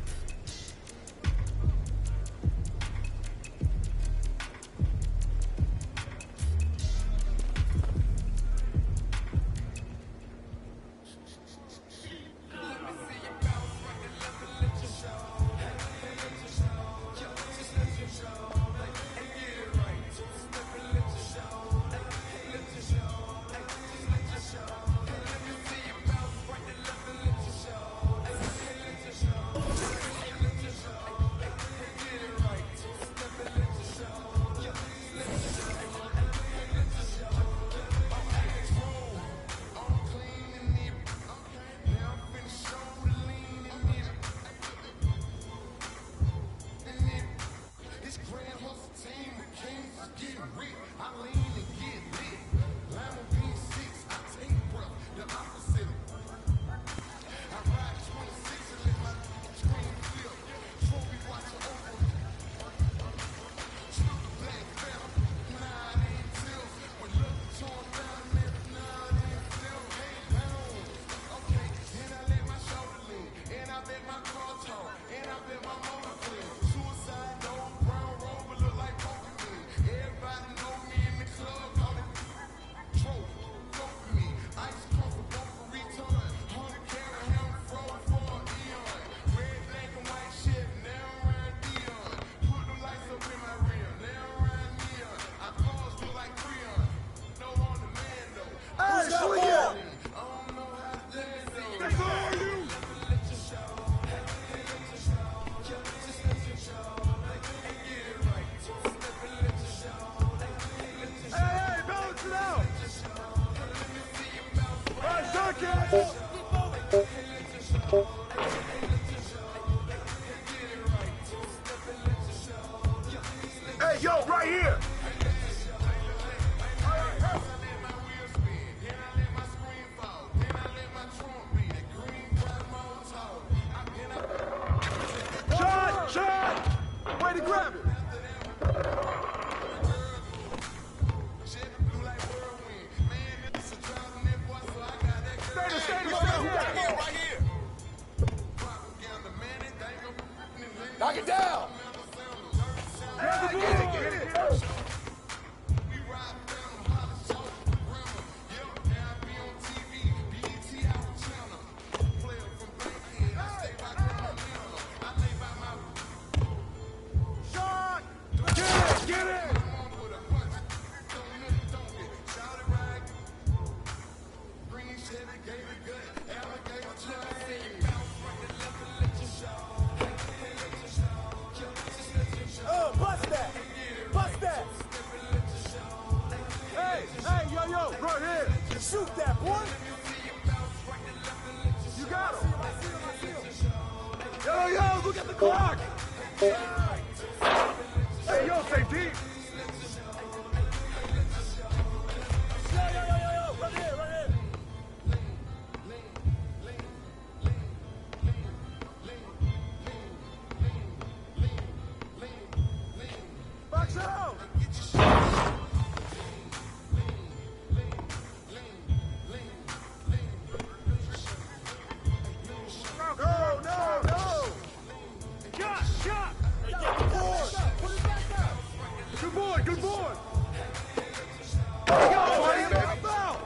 Speaker 12: Hey, yo, right here! Shot! Way to grab it! Stay right here! Knock it down! Get it! Shot! Get it! Oh, bust that! Bust that! Hey, yo, right here! Shoot that, boy! You got him! Yo, look at the clock! Hey, yo, safety! Yo, right here! Box out! No! Shot! Hey, get the board! Put it back out! Good boy! There you go, buddy! Help out!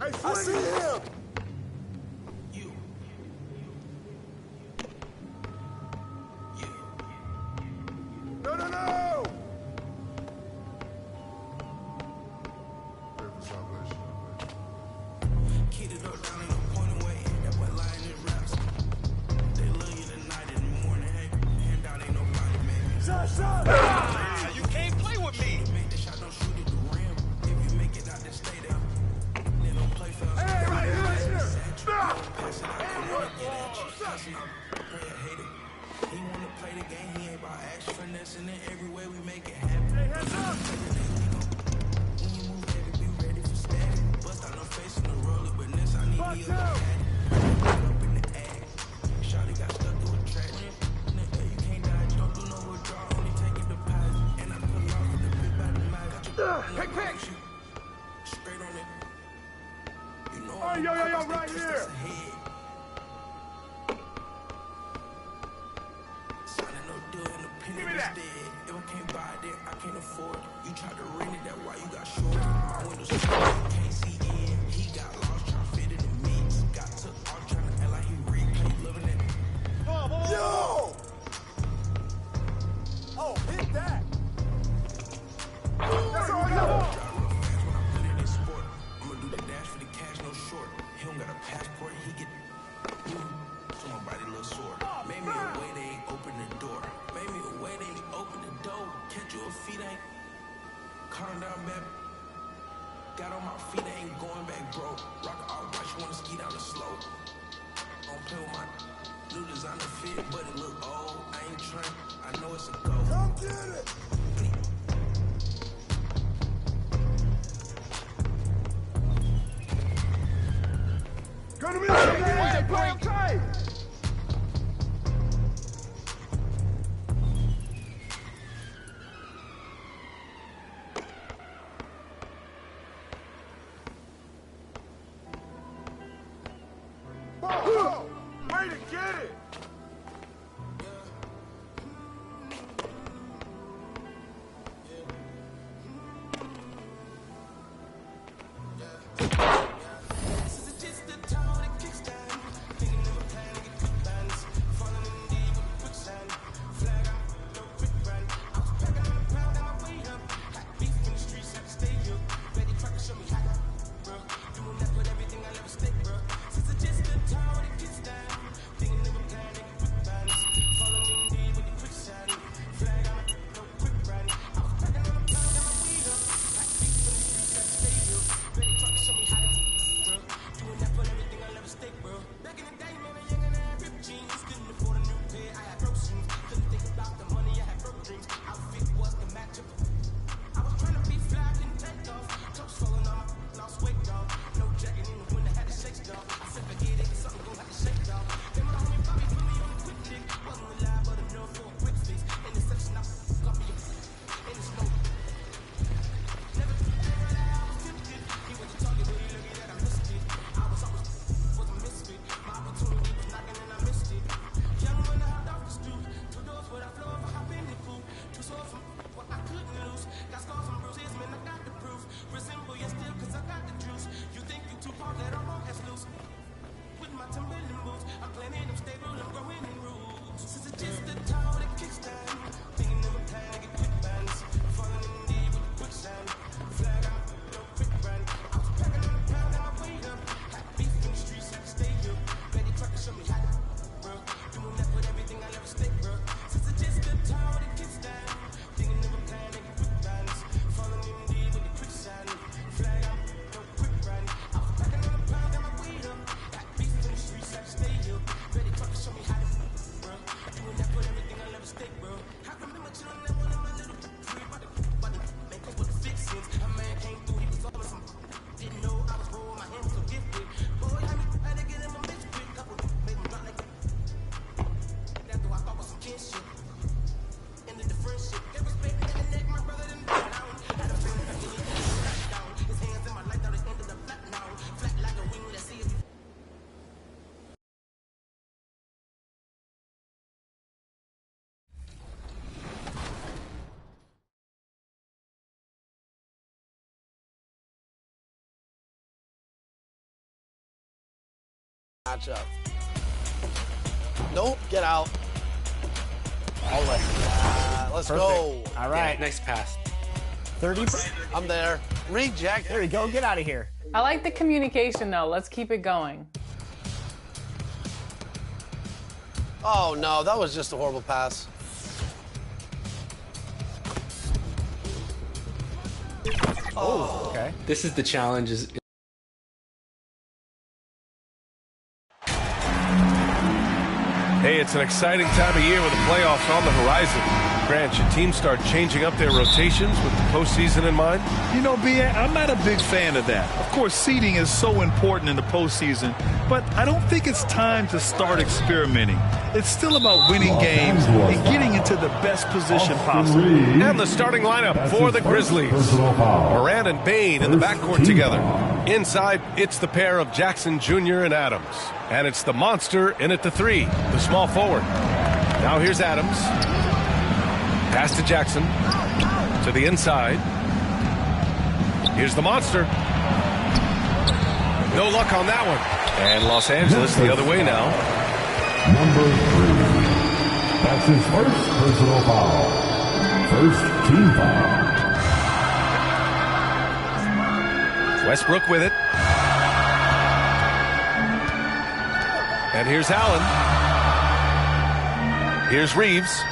Speaker 12: I see him! No!
Speaker 13: Keyed it up down in the point away. That boy lying in raps. They love you tonight in the morning. Hey, hand out ain't nobody, man.
Speaker 12: Shot!
Speaker 13: You can't play with me.
Speaker 12: Pick, pick.
Speaker 13: Straight on it. You know
Speaker 12: Hey, yo, right here. Give me that.
Speaker 13: If I can't buy it, I can't afford it. You tried to rent it, that's why you got short. My windows can't see in. He got lost trying to fit in the mix. Got took off trying to act like he replay, loving it.
Speaker 12: Yo! Oh, hit that. That's all I got.
Speaker 13: I'ma do the dash for the cash, no short. He don't got a passport, he get so my body a little sore. Made me a way, they ain't open the door. Made me a way, they ain't open the door. Catch your feet, ain't calm down, baby. Got on my feet, I ain't going back, bro. Rock all right, you wanna ski down the slope. Don't play with my new designer fit, but it look old. I ain't trying, I know it's a go.
Speaker 12: Come get it. Gonna be play okay. Way to get it.
Speaker 3: Matchup. Nope, get out.
Speaker 2: All right.
Speaker 3: Let's
Speaker 2: Perfect.
Speaker 3: go.
Speaker 2: All right.
Speaker 4: Yeah, nice pass.
Speaker 2: 30.
Speaker 3: I'm there. Reject.
Speaker 2: There we go. Get out of here.
Speaker 1: I like the communication though. Let's keep it going.
Speaker 3: Oh no, that was just a horrible pass.
Speaker 2: Oh, okay.
Speaker 4: This is the challenge.
Speaker 14: Hey, it's an exciting time of year with the playoffs on the horizon. Grant, should teams start changing up their rotations with the postseason in mind?
Speaker 15: You know, B.A., I'm not a big fan of that. Of course, seeding is so important in the postseason, but I don't think it's time to start experimenting. It's still about winning games and getting into the best position possible.
Speaker 14: And the starting lineup for the Grizzlies. Morant and Bane in the backcourt together. Inside, it's the pair of Jackson Jr. and Adams. And it's the monster in at the 3, the small forward. Now here's Adams. Pass to Jackson. To the inside. Here's the monster. No luck on that one. And Los Angeles the other way now.
Speaker 10: Number 3. That's his first personal foul. First team foul.
Speaker 14: Westbrook with it. And here's Allen. Here's Reeves.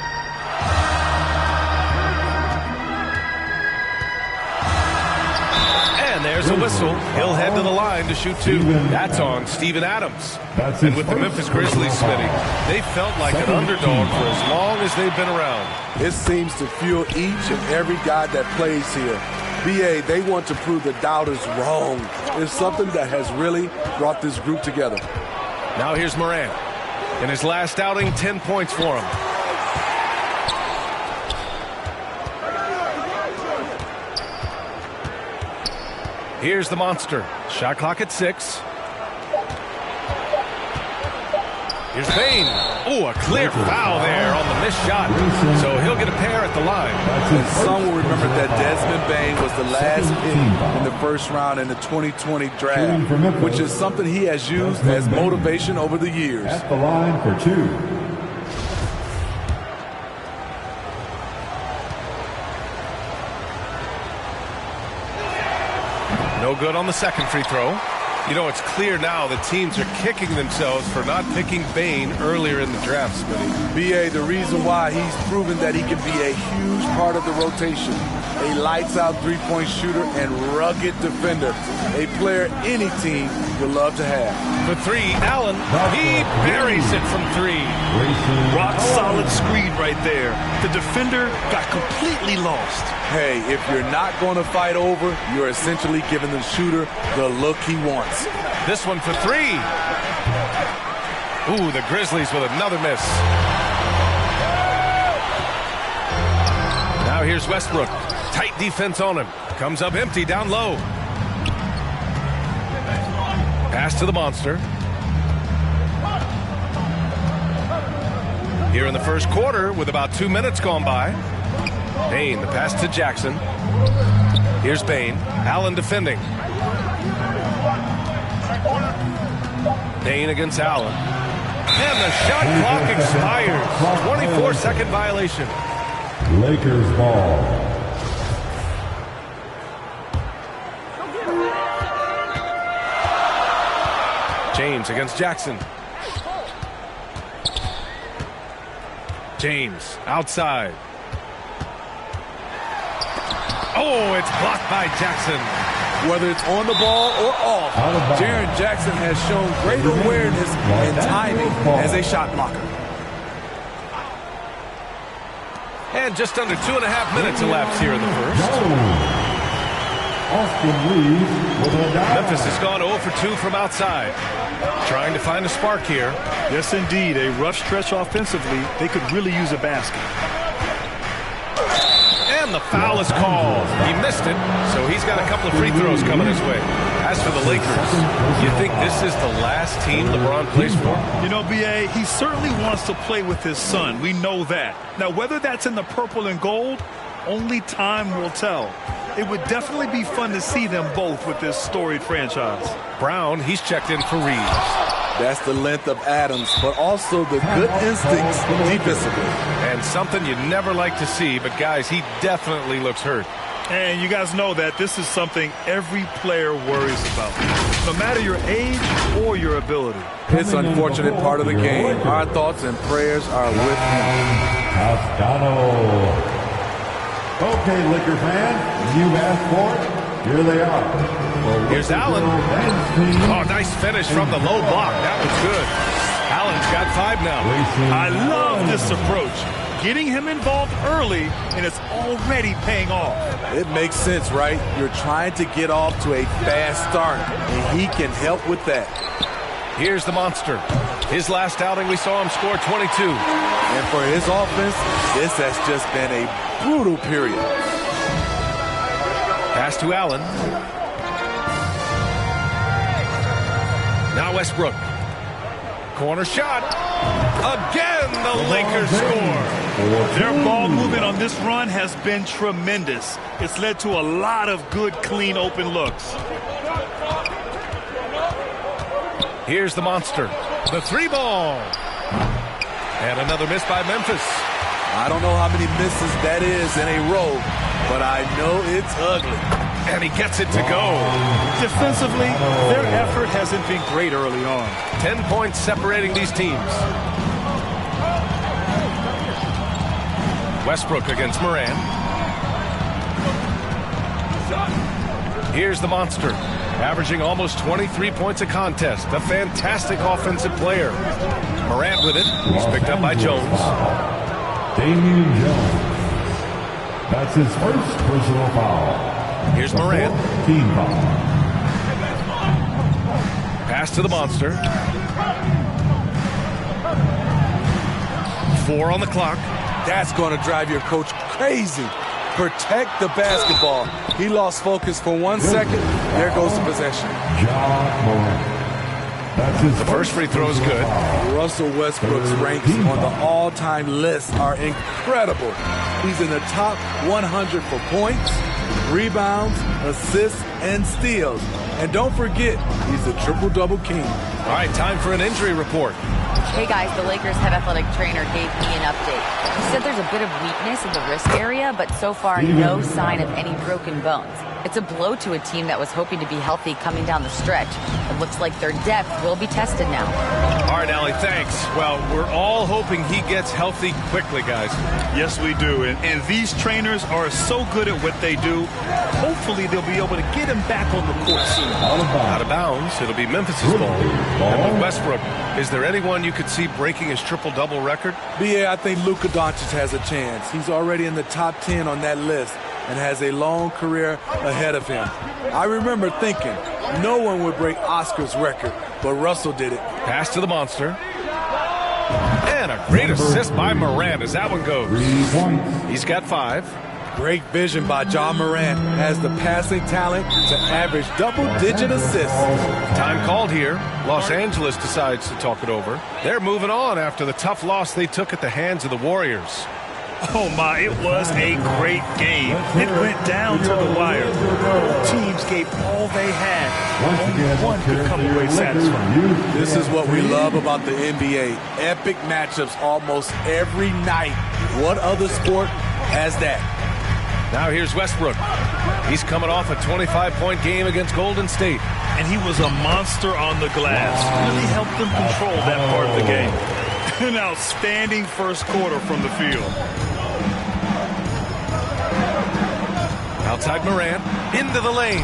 Speaker 14: And there's a whistle. He'll head to the line to shoot 2. That's on Steven Adams. And with the Memphis Grizzlies, Smitty, they felt like an underdog for as long as they've been around.
Speaker 16: It seems to fuel each and every guy that plays here. B.A., they want to prove the doubters wrong. It's something that has really brought this group together.
Speaker 14: Now here's Morant. In his last outing, 10 points for him. Here's the monster. Shot clock at 6. Here's Bane. Oh, a clear foul there on the missed shot. So he'll get a pair at the line.
Speaker 16: And some will remember that Desmond Bane was the last pick in the first round in the 2020 draft, which is something he has used as motivation over the years.
Speaker 10: At the line for 2.
Speaker 14: No good on the second free throw. You know, it's clear now that teams are kicking themselves for not picking Bane earlier in the draft, Smitty.
Speaker 16: B.A., the reason why he's proven that he can be a huge part of the rotation. A lights-out three-point shooter and rugged defender. A player any team would love to have.
Speaker 14: For 3, Allen. He buries it from 3.
Speaker 15: Rock-solid screen right there. The defender got completely lost.
Speaker 16: Hey, if you're not going to fight over, you're essentially giving the shooter the look he wants.
Speaker 14: This one for 3. Ooh, the Grizzlies with another miss. Now here's Westbrook. Tight defense on him. Comes up empty down low. Pass to the monster. Here in the first quarter with about 2 minutes gone by. Bane, the pass to Jackson. Here's Bane. Allen defending. Bane against Allen. And the shot clock expires. 24-second violation.
Speaker 10: Lakers ball.
Speaker 14: James against Jackson. James outside. Oh, it's blocked by Jackson.
Speaker 16: Whether it's on the ball or off, Jaren Jackson has shown great awareness and timing as a shot blocker.
Speaker 14: And just under 2.5 minutes elapsed here in the first. Memphis has gone 0 for 2 from outside. Trying to find a spark here.
Speaker 15: Yes, indeed. A rough stretch offensively. They could really use a basket.
Speaker 14: And the foul is called. He missed it, so he's got a couple of free throws coming his way. As for the Lakers, you think this is the last team LeBron plays for?
Speaker 15: You know, B.A., he certainly wants to play with his son. We know that. Now, whether that's in the purple and gold, only time will tell. It would definitely be fun to see them both with this storied franchise.
Speaker 14: Brown, he's checked in for Reeves.
Speaker 16: That's the length of Adams, but also the good instincts defensively.
Speaker 14: And something you never like to see, but guys, he definitely looks hurt.
Speaker 15: And you guys know that this is something every player worries about, no matter your age or your ability.
Speaker 16: It's an unfortunate part of the game. Our thoughts and prayers are with him.
Speaker 10: Toscano. Okay, Laker fan, you asked for it. Here they are.
Speaker 14: Here's Allen. Oh, nice finish from the low block. That was good. Allen's got 5 now.
Speaker 15: I love this approach. getting him involved early, and it's already paying off.
Speaker 16: It makes sense, right? You're trying to get off to a fast start, and he can help with that.
Speaker 14: Here's the monster. His last outing, we saw him score 22.
Speaker 16: And for his offense, this has just been a brutal period.
Speaker 14: Pass to Allen. Now Westbrook. Corner shot. Again, the Lakers score.
Speaker 15: Their ball movement on this run has been tremendous. It's led to a lot of good, clean, open looks.
Speaker 14: Here's the monster. The three ball. And another miss by Memphis.
Speaker 16: I don't know how many misses that is in a row, but I know it's ugly.
Speaker 14: And he gets it to go.
Speaker 15: Defensively, their effort hasn't been great early on.
Speaker 14: 10 points separating these teams. Westbrook against Moran. Here's the monster, averaging almost 23 points a contest. A fantastic offensive player. Morant with it. He's picked up by Jones.
Speaker 10: Damian Jones. That's his first personal foul.
Speaker 14: Here's Morant.
Speaker 10: Team foul.
Speaker 14: Pass to the monster. 4 on the clock.
Speaker 16: That's going to drive your coach crazy. Protect the basketball. He lost focus for 1 second. There goes the possession.
Speaker 10: John Morant. That's his
Speaker 14: the first free throw is good.
Speaker 16: Russell Westbrook's ranks on the all-time list are incredible. He's in the top 100 for points, rebounds, assists, and steals. And don't forget, he's the triple-double king.
Speaker 14: All right, time for an injury report.
Speaker 17: Hey guys, the Lakers head athletic trainer gave me an update. He said there's a bit of weakness in the wrist area, but so far no sign of any broken bones. It's a blow to a team that was hoping to be healthy coming down the stretch. It looks like their depth will be tested now.
Speaker 14: All right, Allie, thanks. Well, we're all hoping he gets healthy quickly, guys.
Speaker 15: Yes, we do. And these trainers are so good at what they do. Hopefully, they'll be able to get him back on the court soon.
Speaker 14: Out of bounds. It'll be Memphis's ball. And with Westbrook, is there anyone you could see breaking his triple-double record?
Speaker 16: Yeah, I think Luka Doncic has a chance. He's already in the top 10 on that list and has a long career ahead of him. I remember thinking no one would break Oscar's record, but Russell did it.
Speaker 14: Pass to the monster. And a great assist by Morant as that one goes. He's got 5.
Speaker 16: Great vision by John Morant. Has the passing talent to average double-digit assists.
Speaker 14: Time called here. Los Angeles decides to talk it over. They're moving on after the tough loss they took at the hands of the Warriors.
Speaker 15: Oh my, it was a great game. It went down to the wire. Both teams gave all they had. Only one could come away satisfied.
Speaker 16: This is what we love about the NBA. Epic matchups almost every night. What other sport has that?
Speaker 14: Now here's Westbrook. He's coming off a 25-point game against Golden State.
Speaker 15: And he was a monster on the glass. Really helped them control that part of the game. An outstanding first quarter from the field.
Speaker 14: Outside Morant, into the lane.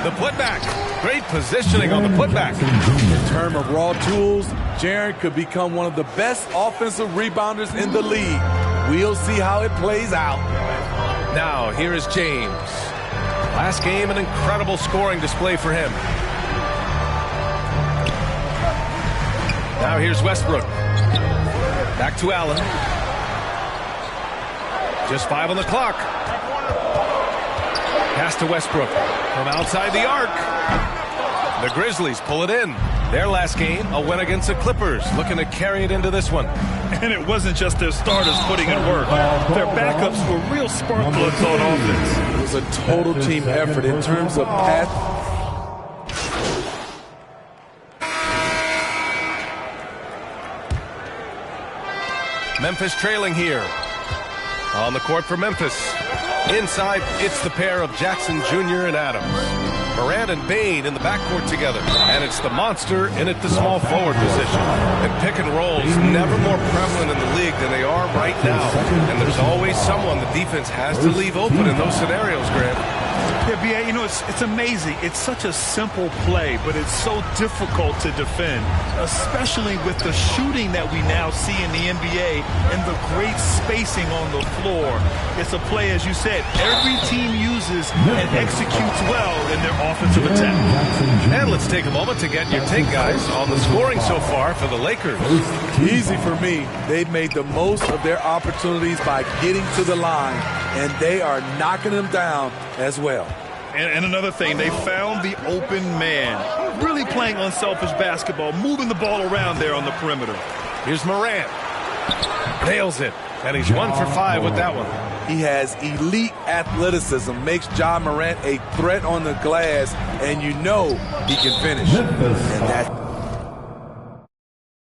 Speaker 14: The putback. Great positioning on the putback.
Speaker 16: In terms of raw tools, Jaren could become one of the best offensive rebounders in the league. We'll see how it plays out.
Speaker 14: Now, here is James. Last game, an incredible scoring display for him. Now here's Westbrook. Back to Allen. Just 5 on the clock. Pass to Westbrook from outside the arc. The Grizzlies pull it in. Their last game, a win against the Clippers, looking to carry it into this one.
Speaker 15: And it wasn't just their starters putting in work. Their backups were real spark plugs on offense.
Speaker 16: It was a total team effort in terms of pass.
Speaker 14: Memphis trailing here. On the court for Memphis. Inside, it's the pair of Jackson Jr. and Adams. Morant and Bain in the backcourt together. And it's the monster in at the small forward position. And pick and rolls never more prevalent in the league than they are right now. And there's always someone the defense has to leave open in those scenarios, Grant.
Speaker 15: Yeah, B.A., you know, it's amazing. It's such a simple play, but it's so difficult to defend, especially with the shooting that we now see in the NBA and the great spacing on the floor. It's a play, as you said, every team uses and executes well in their offensive attack.
Speaker 14: And let's take a moment to get your take, guys, on the scoring so far for the Lakers.
Speaker 16: Easy for me. They've made the most of their opportunities by getting to the line, and they are knocking them down as well.
Speaker 15: And another thing, they found the open man. Really playing unselfish basketball, moving the ball around there on the perimeter.
Speaker 14: Here's Morant. Nails it. And he's 1 for 5 with that one.
Speaker 16: He has elite athleticism, makes John Morant a threat on the glass, and you know he can finish. And that